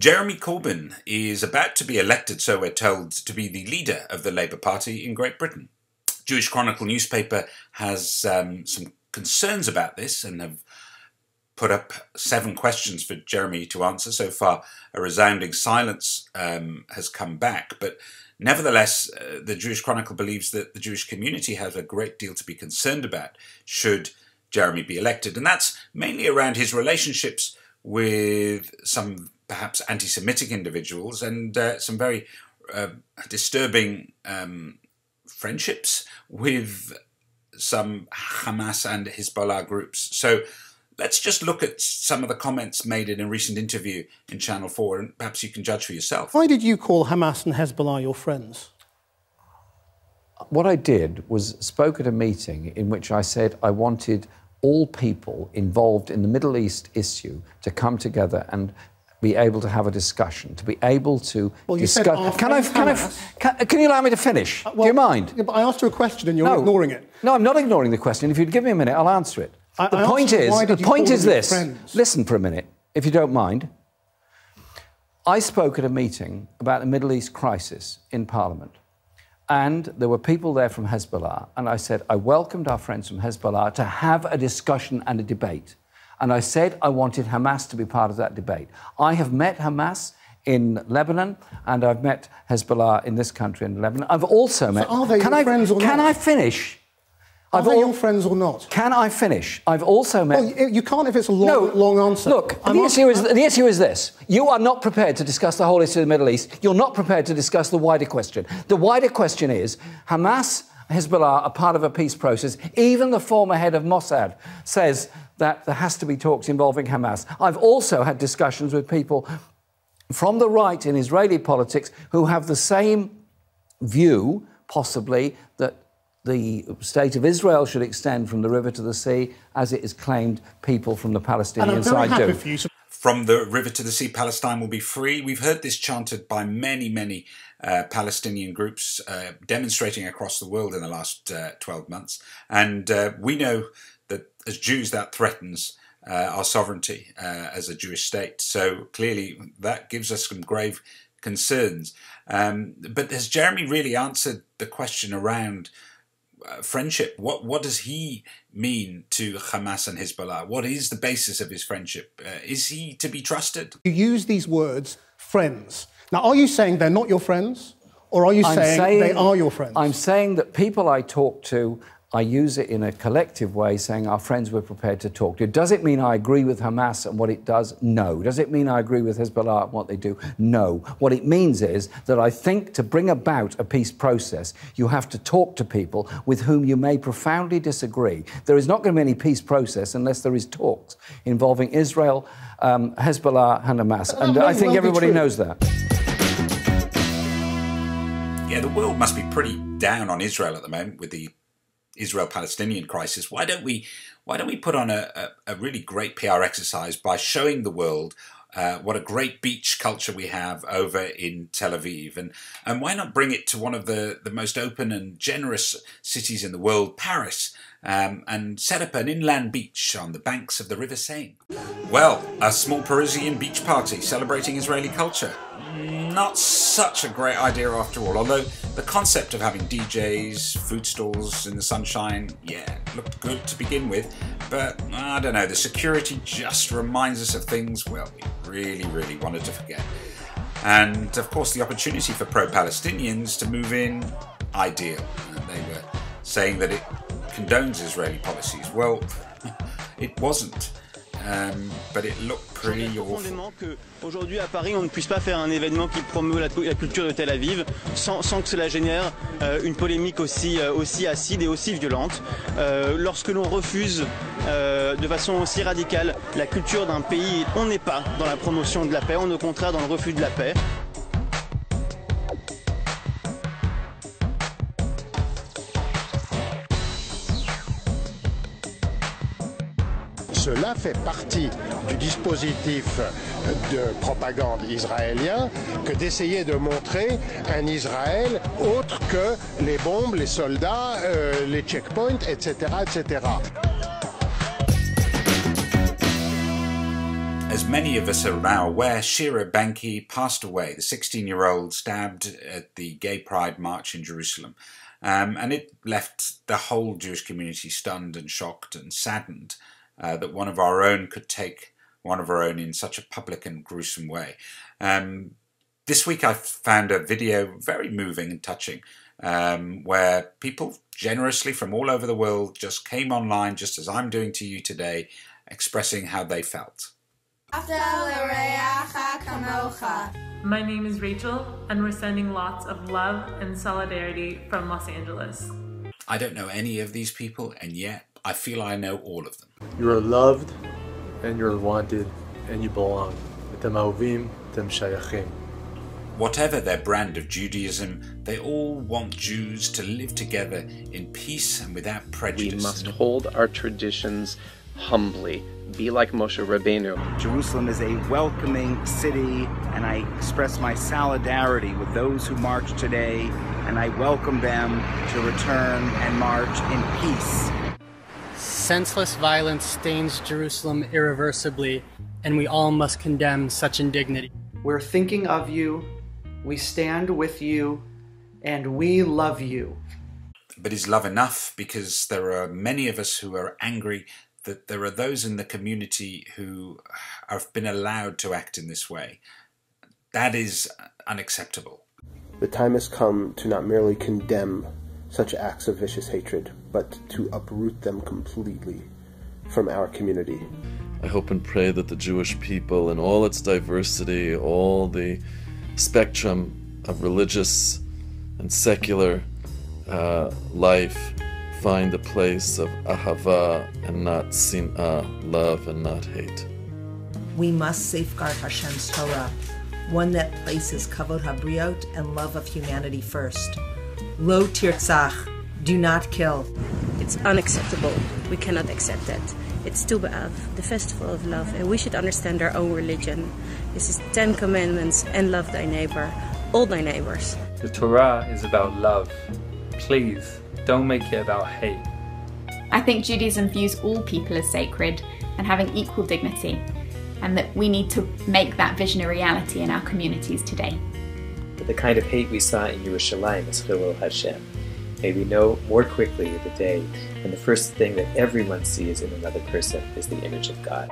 Jeremy Corbyn is about to be elected, so we're told, to be the leader of the Labour Party in Great Britain. Jewish Chronicle newspaper has some concerns about this and have put up 7 questions for Jeremy to answer. So far, a resounding silence has come back. But nevertheless, the Jewish Chronicle believes that the Jewish community has a great deal to be concerned about should Jeremy be elected. And that's mainly around his relationships with some perhaps anti-Semitic individuals and some very disturbing friendships with some Hamas and Hezbollah groups. So let's just look at some of the comments made in a recent interview in Channel 4, and perhaps you can judge for yourself. Why did you call Hamas and Hezbollah your friends? What I did was spoke at a meeting in which I said I wanted all people involved in the Middle East issue to come together and be able to have a discussion, to be able to discuss. Can you allow me to finish? Do you mind? Yeah, but I asked you a question and you're ignoring it. No, I'm not ignoring the question. If you'd give me a minute, I'll answer it. The point is this. Listen for a minute, if you don't mind. I spoke at a meeting about the Middle East crisis in Parliament. And there were people there from Hezbollah, and I said I welcomed our friends from Hezbollah to have a discussion and a debate. And I said I wanted Hamas to be part of that debate. I have met Hamas in Lebanon, and I've met Hezbollah in this country in Lebanon. I've also met... So are they your friends or not? Can I finish? Are they your friends or not? Can I finish? I've also met... Well, you can't if it's a long answer. Look, the issue is this. You are not prepared to discuss the whole issue of the Middle East. You're not prepared to discuss the wider question. The wider question is Hamas, Hezbollah are part of a peace process. Even the former head of Mossad says that there has to be talks involving Hamas. I've also had discussions with people from the right in Israeli politics who have the same view, possibly, that the state of Israel should extend from the river to the sea, as it is claimed people from the Palestinian side do. From the river to the sea, Palestine will be free. We've heard this chanted by many Palestinian groups demonstrating across the world in the last 12 months. And we know that as Jews, that threatens our sovereignty as a Jewish state. So clearly that gives us some grave concerns. But has Jeremy really answered the question around friendship? What does he mean to Hamas and Hezbollah? What is the basis of his friendship? Is he to be trusted? You use these words, friends. Now, are you saying they're not your friends? Or are you saying they are your friends? I'm saying that people I talk to, I use it in a collective way, saying our friends we're prepared to talk to. Does it mean I agree with Hamas and what it does? No. Does it mean I agree with Hezbollah and what they do? No. What it means is that I think to bring about a peace process, you have to talk to people with whom you may profoundly disagree. There is not going to be any peace process unless there is talks involving Israel, Hezbollah and Hamas. And I think everybody knows that. Yeah, the world must be pretty down on Israel at the moment with the Israel-Palestinian crisis. Why don't we put on a really great PR exercise by showing the world what a great beach culture we have over in Tel Aviv, and why not bring it to one of the most open and generous cities in the world, Paris, and set up an inland beach on the banks of the River Seine? Well, a small Parisian beach party celebrating Israeli culture. Not such a great idea after all, although the concept of having DJs, food stalls in the sunshine, yeah, looked good to begin with, but I don't know, the security just reminds us of things, well, we really wanted to forget. And of course the opportunity for pro-Palestinians to move in, ideal. And they were saying that it condones Israeli policies. Well, it wasn't. But it looked pretty awful. Qu'aujourd'hui à Paris, on ne puisse pas faire un événement qui promeut la culture de Tel Aviv sans que cela génère une polémique aussi acide et aussi violente. Lorsque l'on refuse de façon aussi radicale la culture d'un pays, on n'est pas dans la promotion de la paix, on est au contraire dans le refus de la paix. Cela fait partie du dispositif de propagande israélien que d'essayer de montrer un Israël autre que les bombes, les soldats, les checkpoints, etc., etc. As many of us are now aware, Shira Benki passed away, the 16-year-old stabbed at the Gay Pride March in Jerusalem. And it left the whole Jewish community stunned and shocked and saddened that one of our own could take one of our own in such a public and gruesome way. This week I found a video very moving and touching where people generously from all over the world just came online, just as I'm doing to you today, expressing how they felt. My name is Rachel, and we're sending lots of love and solidarity from Los Angeles. I don't know any of these people, and yet I feel I know all of them. You're loved, and you're wanted, and you belong. Atem ahovim, atem shayachim. Whatever their brand of Judaism, they all want Jews to live together in peace and without prejudice. We must hold our traditions humbly. Be like Moshe Rabbeinu. Jerusalem is a welcoming city, and I express my solidarity with those who march today, and I welcome them to return and march in peace. Senseless violence stains Jerusalem irreversibly, and we all must condemn such indignity. We're thinking of you, we stand with you, and we love you. But is love enough? Because there are many of us who are angry that there are those in the community who have been allowed to act in this way. That is unacceptable. The time has come to not merely condemn such acts of vicious hatred, but to uproot them completely from our community. I hope and pray that the Jewish people, in all its diversity, all the spectrum of religious and secular life, find a place of ahava and not sin'ah, love and not hate. We must safeguard Hashem's Torah, one that places kavod habriot and love of humanity first. Lo tirtzach, do not kill. It's unacceptable. We cannot accept that. It's Tu B'Av, the festival of love, and we should understand our own religion. This is 10 commandments and love thy neighbor, all thy neighbors. The Torah is about love. Please, don't make it about hate. I think Judaism views all people as sacred and having equal dignity, and that we need to make that vision a reality in our communities today. But the kind of hate we saw in Yerushalayim is Chilul Hashem. May we know more quickly the day when the first thing that everyone sees in another person is the image of God.